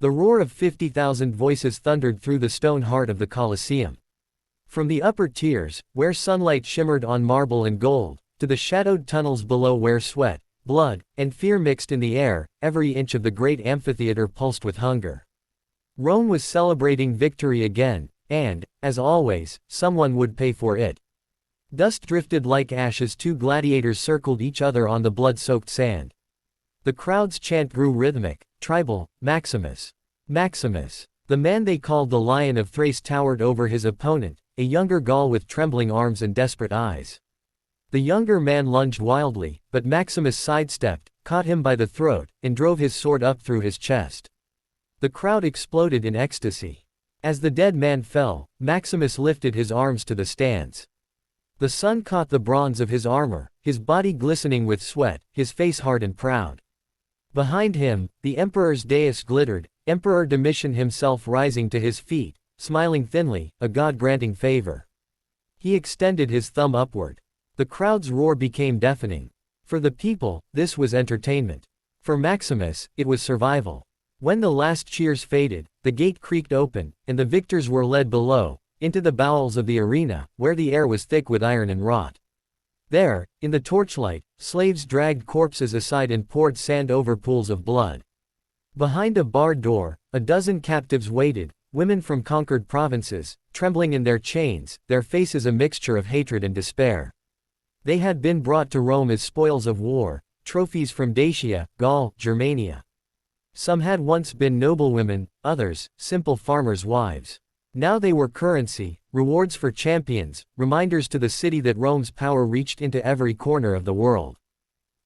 The roar of 50,000 voices thundered through the stone heart of the Colosseum. From the upper tiers, where sunlight shimmered on marble and gold, to the shadowed tunnels below where sweat, blood, and fear mixed in the air, every inch of the great amphitheater pulsed with hunger. Rome was celebrating victory again, and, as always, someone would pay for it. Dust drifted like ash as two gladiators circled each other on the blood-soaked sand. The crowd's chant grew rhythmic, tribal. Maximus. Maximus. The man they called the Lion of Thrace towered over his opponent, a younger Gaul with trembling arms and desperate eyes. The younger man lunged wildly, but Maximus sidestepped, caught him by the throat, and drove his sword up through his chest. The crowd exploded in ecstasy. As the dead man fell, Maximus lifted his arms to the stands. The sun caught the bronze of his armor, his body glistening with sweat, his face hard and proud. Behind him, the emperor's dais glittered, Emperor Domitian himself rising to his feet, smiling thinly, a god-granting favor. He extended his thumb upward. The crowd's roar became deafening. For the people, this was entertainment. For Maximus, it was survival. When the last cheers faded, the gate creaked open, and the victors were led below, into the bowels of the arena, where the air was thick with iron and rot. There, in the torchlight, slaves dragged corpses aside and poured sand over pools of blood. Behind a barred door, a dozen captives waited, women from conquered provinces, trembling in their chains, their faces a mixture of hatred and despair. They had been brought to Rome as spoils of war, trophies from Dacia, Gaul, Germania. Some had once been noblewomen, others, simple farmers' wives. Now they were currency, rewards for champions, reminders to the city that Rome's power reached into every corner of the world.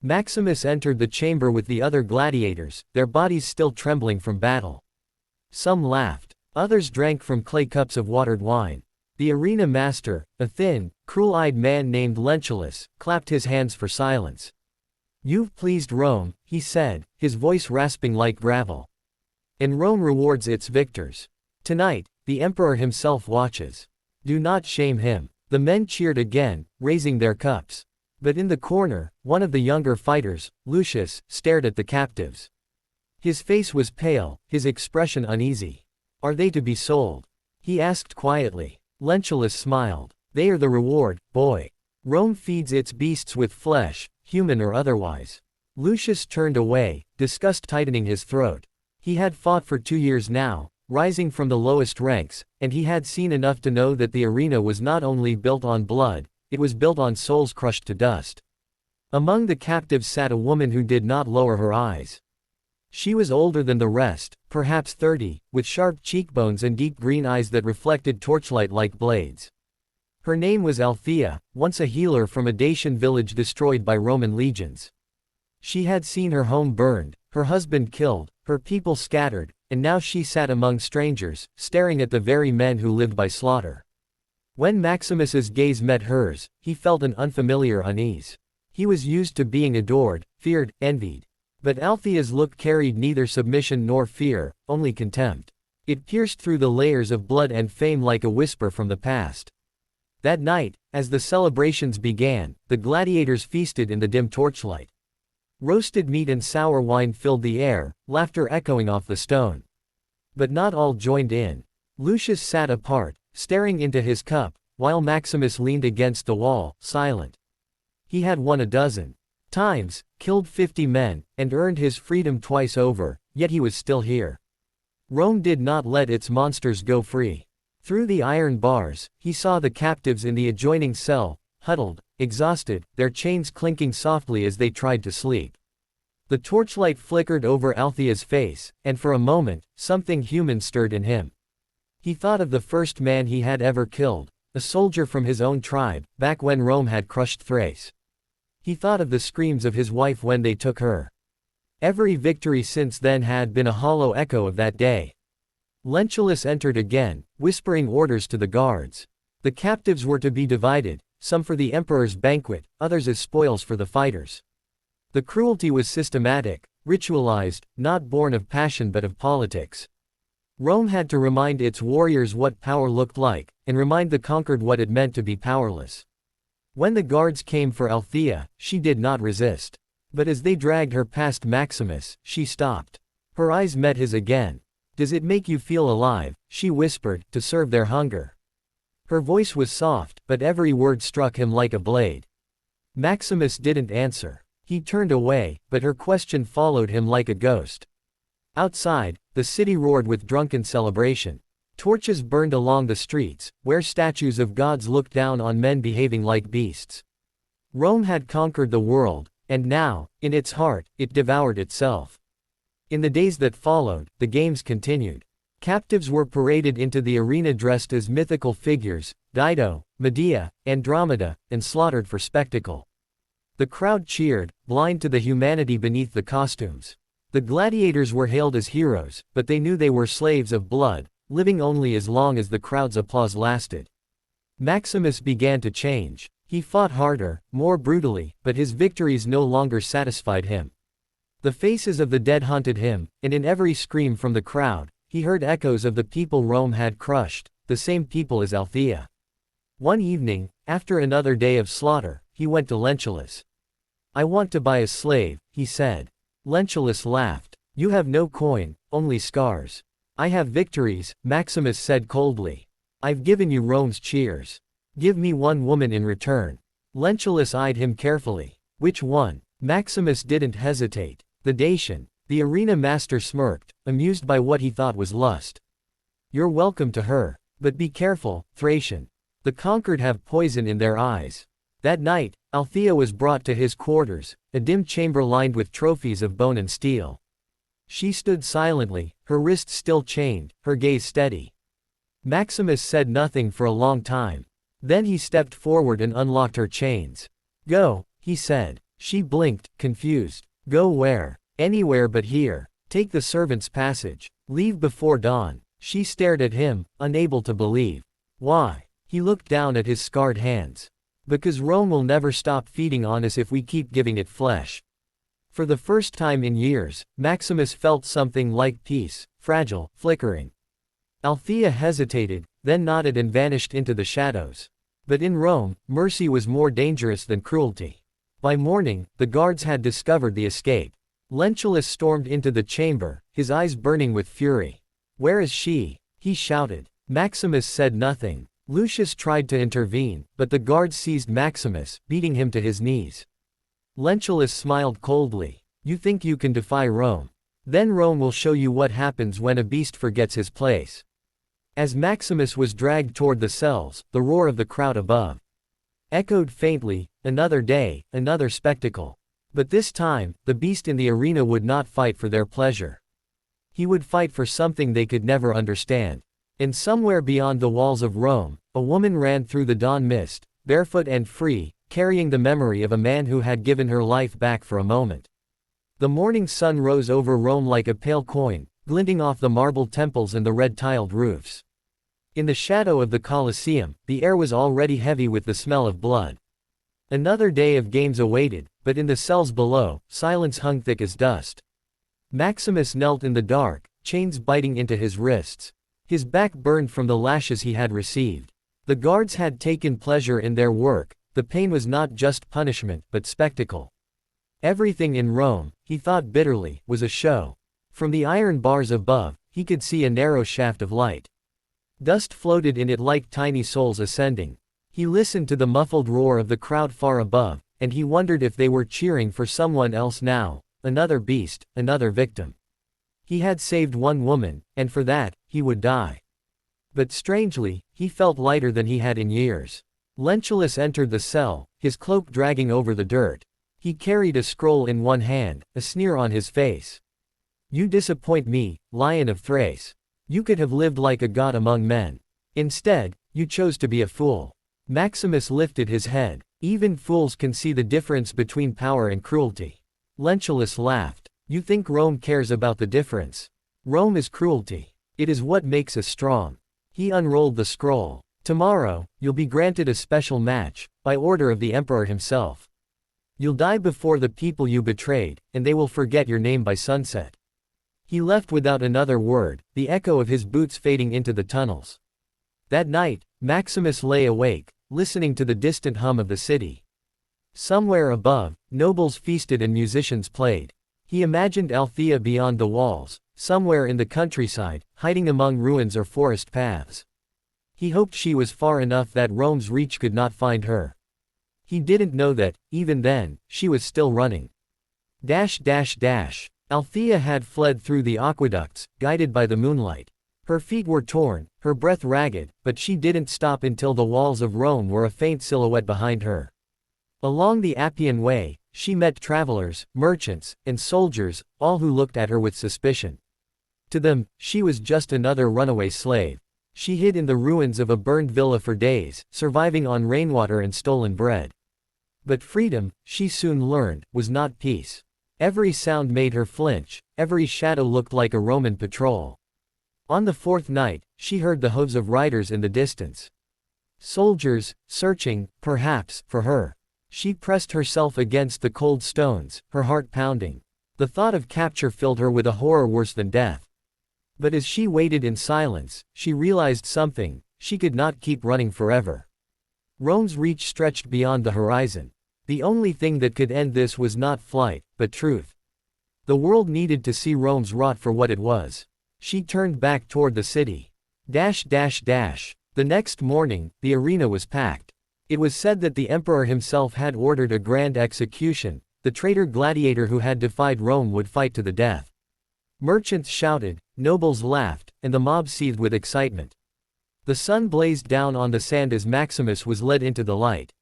Maximus entered the chamber with the other gladiators, their bodies still trembling from battle. Some laughed. Others drank from clay cups of watered wine. The arena master, a thin, cruel-eyed man named Lentulus, clapped his hands for silence. "You've pleased Rome," he said, his voice rasping like gravel. "And Rome rewards its victors. Tonight, the emperor himself watches. Do not shame him." The men cheered again, raising their cups. But in the corner, one of the younger fighters, Lucius, stared at the captives. His face was pale, his expression uneasy. "Are they to be sold?" he asked quietly. Lentulus smiled. "They are the reward, boy. Rome feeds its beasts with flesh, human or otherwise." Lucius turned away, disgust tightening his throat. He had fought for 2 years now, rising from the lowest ranks, and he had seen enough to know that the arena was not only built on blood, it was built on souls crushed to dust. Among the captives sat a woman who did not lower her eyes. She was older than the rest, perhaps 30, with sharp cheekbones and deep green eyes that reflected torchlight like blades. Her name was Althea, once a healer from a Dacian village destroyed by Roman legions. She had seen her home burned, her husband killed, her people scattered, and now she sat among strangers, staring at the very men who lived by slaughter. When Maximus's gaze met hers, he felt an unfamiliar unease. He was used to being adored, feared, envied. But Althea's look carried neither submission nor fear, only contempt. It pierced through the layers of blood and fame like a whisper from the past. That night, as the celebrations began, the gladiators feasted in the dim torchlight. Roasted meat and sour wine filled the air, laughter echoing off the stone. But not all joined in. Lucius sat apart, staring into his cup, while Maximus leaned against the wall, silent. He had won 12 times, killed 50 men, and earned his freedom twice over, yet he was still here. Rome did not let its monsters go free. Through the iron bars, he saw the captives in the adjoining cell, huddled, exhausted, their chains clinking softly as they tried to sleep. The torchlight flickered over Althea's face, and for a moment, something human stirred in him. He thought of the first man he had ever killed, a soldier from his own tribe, back when Rome had crushed Thrace. He thought of the screams of his wife when they took her. Every victory since then had been a hollow echo of that day. Lentulus entered again, whispering orders to the guards. The captives were to be divided, some for the emperor's banquet, others as spoils for the fighters. The cruelty was systematic, ritualized, not born of passion but of politics. Rome had to remind its warriors what power looked like, and remind the conquered what it meant to be powerless. When the guards came for Althea, she did not resist. But as they dragged her past Maximus, she stopped. Her eyes met his again. Does it make you feel alive, she whispered, to serve their hunger? Her voice was soft, but every word struck him like a blade. Maximus didn't answer. He turned away, but her question followed him like a ghost. Outside, the city roared with drunken celebration. Torches burned along the streets, where statues of gods looked down on men behaving like beasts. Rome had conquered the world, and now, in its heart, it devoured itself. In the days that followed, the games continued. Captives were paraded into the arena dressed as mythical figures, Dido, Medea, Andromeda, and slaughtered for spectacle. The crowd cheered, blind to the humanity beneath the costumes. The gladiators were hailed as heroes, but they knew they were slaves of blood, living only as long as the crowd's applause lasted. Maximus began to change. He fought harder, more brutally, but his victories no longer satisfied him. The faces of the dead haunted him, and in every scream from the crowd, he heard echoes of the people Rome had crushed, the same people as Althea. One evening, after another day of slaughter, he went to Lentulus. "I want to buy a slave," he said. Lentulus laughed. "You have no coin, only scars." "I have victories," Maximus said coldly. "I've given you Rome's cheers. Give me one woman in return." Lentulus eyed him carefully. "Which one?" Maximus didn't hesitate. "The Dacian." The arena master smirked, amused by what he thought was lust. "You're welcome to her. But be careful, Thracian. The conquered have poison in their eyes." That night, Althea was brought to his quarters, a dim chamber lined with trophies of bone and steel. She stood silently, her wrists still chained, her gaze steady. Maximus said nothing for a long time. Then he stepped forward and unlocked her chains. "Go," he said. She blinked, confused. "Go where?" "Anywhere but here. Take the servants' passage. Leave before dawn." She stared at him, unable to believe. "Why?" He looked down at his scarred hands. "Because Rome will never stop feeding on us if we keep giving it flesh." For the first time in years, Maximus felt something like peace, fragile, flickering. Althea hesitated, then nodded and vanished into the shadows. But in Rome, mercy was more dangerous than cruelty. By morning, the guards had discovered the escape. Lentulus stormed into the chamber, his eyes burning with fury. "Where is she?" he shouted. Maximus said nothing. Lucius tried to intervene, but the guards seized Maximus, beating him to his knees. Lentulus smiled coldly. "You think you can defy Rome? Then Rome will show you what happens when a beast forgets his place." As Maximus was dragged toward the cells, the roar of the crowd above echoed faintly, "Another day, another spectacle." But this time, the beast in the arena would not fight for their pleasure. He would fight for something they could never understand. And somewhere beyond the walls of Rome, a woman ran through the dawn mist, barefoot and free, carrying the memory of a man who had given her life back for a moment. The morning sun rose over Rome like a pale coin, glinting off the marble temples and the red-tiled roofs. In the shadow of the Colosseum, the air was already heavy with the smell of blood. Another day of games awaited, but in the cells below, silence hung thick as dust. Maximus knelt in the dark, chains biting into his wrists. His back burned from the lashes he had received. The guards had taken pleasure in their work, the pain was not just punishment but spectacle. Everything in Rome, he thought bitterly, was a show. From the iron bars above, he could see a narrow shaft of light. Dust floated in it like tiny souls ascending. He listened to the muffled roar of the crowd far above, and he wondered if they were cheering for someone else now, another beast, another victim. He had saved one woman, and for that, he would die. But strangely, he felt lighter than he had in years. Lentulus entered the cell, his cloak dragging over the dirt. He carried a scroll in one hand, a sneer on his face. "You disappoint me, Lion of Thrace. You could have lived like a god among men. Instead, you chose to be a fool." Maximus lifted his head. "Even fools can see the difference between power and cruelty." Lentulus laughed. "You think Rome cares about the difference? Rome is cruelty. It is what makes us strong." He unrolled the scroll. "Tomorrow, you'll be granted a special match, by order of the emperor himself. You'll die before the people you betrayed, and they will forget your name by sunset." He left without another word, the echo of his boots fading into the tunnels. That night, Maximus lay awake, listening to the distant hum of the city. Somewhere above, nobles feasted and musicians played. He imagined Althea beyond the walls, somewhere in the countryside, hiding among ruins or forest paths. He hoped she was far enough that Rome's reach could not find her. He didn't know that, even then, she was still running. Althea had fled through the aqueducts, guided by the moonlight. Her feet were torn, her breath ragged, but she didn't stop until the walls of Rome were a faint silhouette behind her. Along the Appian Way, she met travelers, merchants, and soldiers, all who looked at her with suspicion. To them, she was just another runaway slave. She hid in the ruins of a burned villa for days, surviving on rainwater and stolen bread. But freedom, she soon learned, was not peace. Every sound made her flinch, every shadow looked like a Roman patrol. On the fourth night, she heard the hooves of riders in the distance. Soldiers, searching, perhaps, for her. She pressed herself against the cold stones, her heart pounding. The thought of capture filled her with a horror worse than death. But as she waited in silence, she realized something: she could not keep running forever. Rome's reach stretched beyond the horizon. The only thing that could end this was not flight, but truth. The world needed to see Rome's rot for what it was. She turned back toward the city. The next morning, the arena was packed. It was said that the emperor himself had ordered a grand execution. The traitor Gladiator who had defied Rome would fight to the death. Merchants shouted, nobles laughed, and the mob seethed with excitement. The sun blazed down on the sand as Maximus was led into the light.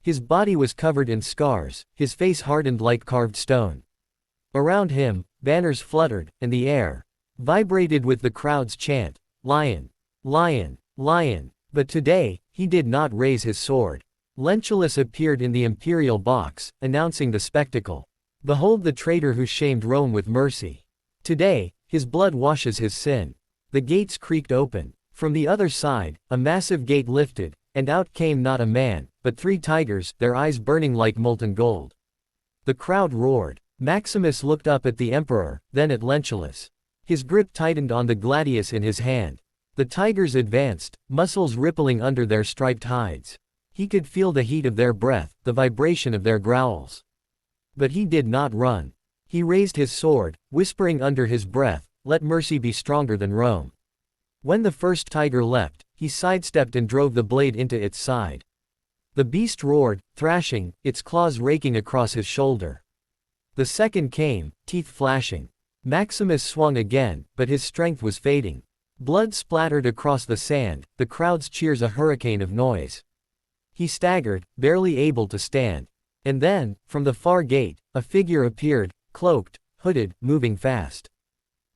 His body was covered in scars, his face hardened like carved stone. Around him, banners fluttered, and the air vibrated with the crowd's chant, "Lion! Lion! Lion!" But today, he did not raise his sword. Lentulus appeared in the imperial box, announcing the spectacle. "Behold the traitor who shamed Rome with mercy. Today, his blood washes his sin." The gates creaked open. From the other side, a massive gate lifted, and out came not a man, but 3 tigers, their eyes burning like molten gold. The crowd roared. Maximus looked up at the emperor, then at Lentulus. His grip tightened on the gladius in his hand. The tigers advanced, muscles rippling under their striped hides. He could feel the heat of their breath, the vibration of their growls. But he did not run. He raised his sword, whispering under his breath, "Let mercy be stronger than Rome." When the first tiger leapt, he sidestepped and drove the blade into its side. The beast roared, thrashing, its claws raking across his shoulder. The second came, teeth flashing. Maximus swung again, but his strength was fading. Blood splattered across the sand, the crowd's cheers a hurricane of noise. He staggered, barely able to stand. And then, from the far gate, a figure appeared, cloaked, hooded, moving fast.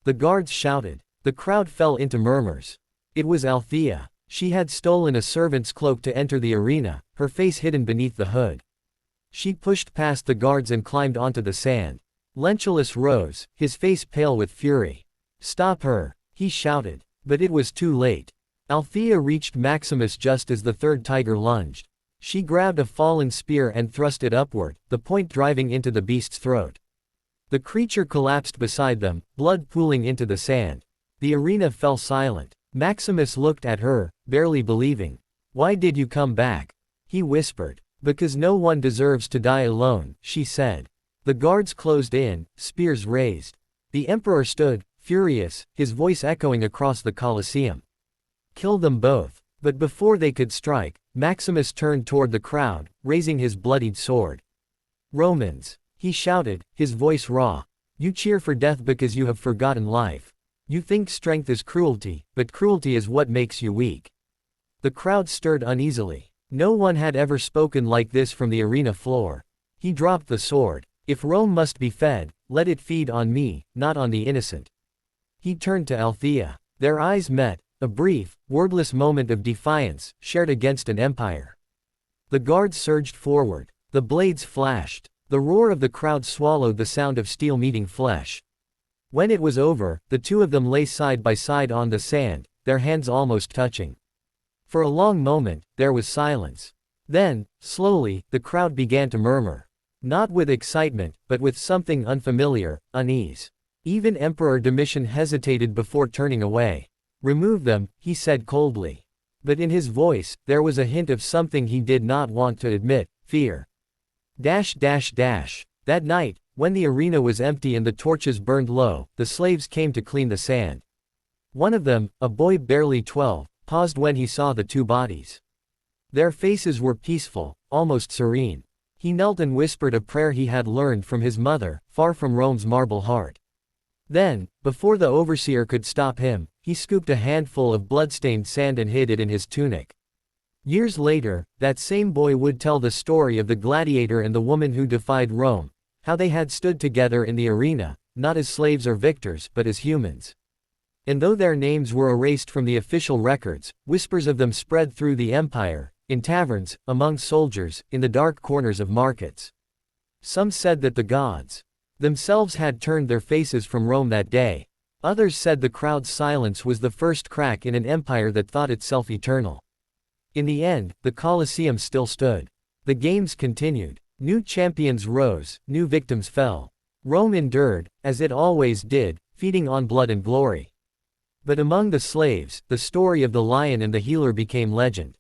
The guards shouted. The crowd fell into murmurs. It was Althea. She had stolen a servant's cloak to enter the arena, her face hidden beneath the hood. She pushed past the guards and climbed onto the sand. Lentulus rose, his face pale with fury. "Stop her!" he shouted. But it was too late. Althea reached Maximus just as the third tiger lunged. She grabbed a fallen spear and thrust it upward, the point driving into the beast's throat. The creature collapsed beside them, blood pooling into the sand. The arena fell silent. Maximus looked at her, barely believing. "Why did you come back?" he whispered. "Because no one deserves to die alone," she said. The guards closed in, spears raised. The emperor stood, furious, his voice echoing across the Colosseum. "Kill them both." But before they could strike, Maximus turned toward the crowd, raising his bloodied sword. "Romans," he shouted, his voice raw. "You cheer for death because you have forgotten life. You think strength is cruelty, but cruelty is what makes you weak." The crowd stirred uneasily. No one had ever spoken like this from the arena floor. He dropped the sword. "If Rome must be fed, let it feed on me, not on the innocent." He turned to Althea. Their eyes met, a brief, wordless moment of defiance, shared against an empire. The guards surged forward. The blades flashed. The roar of the crowd swallowed the sound of steel meeting flesh. When it was over, the two of them lay side by side on the sand, their hands almost touching. For a long moment, there was silence. Then, slowly, the crowd began to murmur. Not with excitement, but with something unfamiliar, unease. Even Emperor Domitian hesitated before turning away. "Remove them," he said coldly. But in his voice, there was a hint of something he did not want to admit: fear. That night, When the arena was empty and the torches burned low, the slaves came to clean the sand. One of them, a boy barely 12, paused when he saw the two bodies. Their faces were peaceful, almost serene. He knelt and whispered a prayer he had learned from his mother, far from Rome's marble heart. Then, before the overseer could stop him, he scooped a handful of blood-stained sand and hid it in his tunic. Years later, that same boy would tell the story of the gladiator and the woman who defied Rome, how they had stood together in the arena, not as slaves or victors, but as humans. And though their names were erased from the official records, whispers of them spread through the empire, in taverns, among soldiers, in the dark corners of markets. Some said that the gods themselves had turned their faces from Rome that day. Others said the crowd's silence was the first crack in an empire that thought itself eternal. In the end, the Colosseum still stood. The games continued. New champions rose, new victims fell. Rome endured, as it always did, feeding on blood and glory. But among the slaves, the story of the lion and the healer became legend.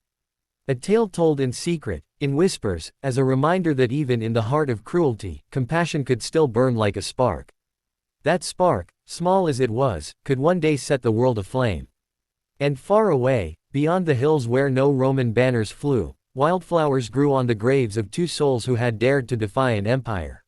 A tale told in secret, in whispers, as a reminder that even in the heart of cruelty, compassion could still burn like a spark. That spark, small as it was, could one day set the world aflame. And far away, beyond the hills where no Roman banners flew, wildflowers grew on the graves of two souls who had dared to defy an empire.